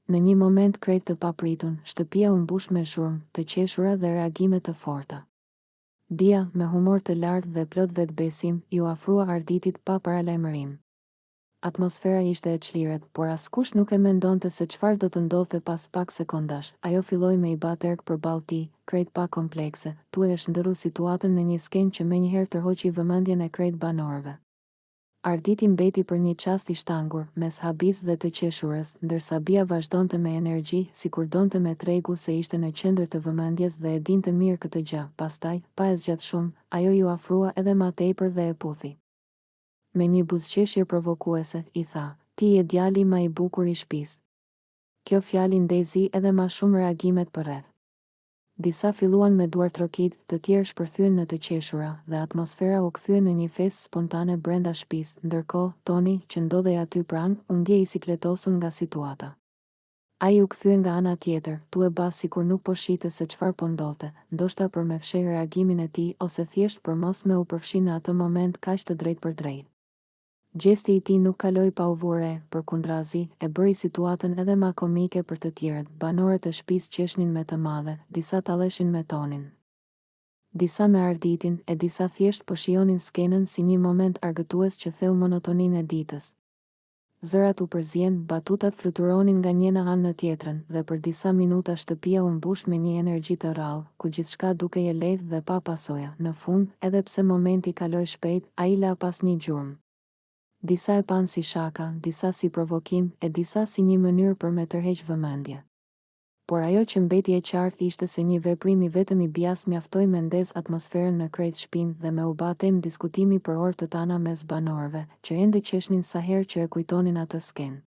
Në një moment krejt të papritun, shtëpia u mbush me shurmë, të qeshura dhe reagime të forta. Bia, me humor të lartë dhe plot vetbesim, ju afrua Arditit pa paralajmërim. Atmosfera ishte e çliret, por askush nuk e mendonte se çfarë do të ndodhte pas pak sekondash. Ajo filloi me i bat erg përballë tij, krejt pa komplekse, tuaj e shndërru situatën në një skenë që menjëherë tërhoqi vëmendjen e krejt banorëve. Arditi mbeti për një çast i shtangur, mes habis dhe të qeshurës, ndërsa Bia vazhdonte me energji, sikur donte me tregu se ishte në qendër të vëmendjes dhe e dinte mirë këtë gjë. Pastaj, pa e zgjat shumë, ajo ju afrua edhe më tepër dhe e puthi. Me një buzëqeshje provokuese, i tha, ti je djali më i bukur i shtëpisë. Kjo fjalë ndezi edhe më shumë reagimet përreth. Disa filluan me duar trokit, të tjerë shpërthyen në të qeshura, dhe atmosfera u kthye në një festë spontane brenda shtëpisë. Ndërkohë, Toni, që ndodhej aty pranë, u ndjej i sikletosur nga situata. Ai u kthye nga ana tjetër, tu e bas sikur nuk po shite se çfarë po ndodhte, ndoshta për me fshehë reagimin e tij ose thjesht për mos me u përfshi në atë moment kaq të drejtë për drejtë. Gjesti i tij nuk kaloi pa u vure, përkundrazi, e bëri situatën edhe më komike për të tjerët. Banorët e shtëpisë qeshnin me të madhe, disa talleshin me Tonin, disa me Arditin, e disa thjesht po shijonin skenën si një moment argëtues që theu monotoninë e ditës. Zërat u përzien, batutat fluturonin nga njëna anë në tjetrën, dhe për disa minuta shtëpia u mbush me një energji të rrallë, ku gjithçka dukej e lehtë dhe pa pasoja. Në fund, edhe pse momenti kaloi shpejt, ai la pas një gjurmë. Disa e panë si shaka, disa si provokim, e disa si një mënyrë për me tërheq vëmendje. Por ajo që mbeti e qartë ishte se një veprim i vetëm i Bias mjaftoi me ndez atmosferën në krejt shtëpinë dhe me u bë temë diskutimi për orë të tana mes banorëve, që ende qeshnin sa herë që e kujtonin atë skenë.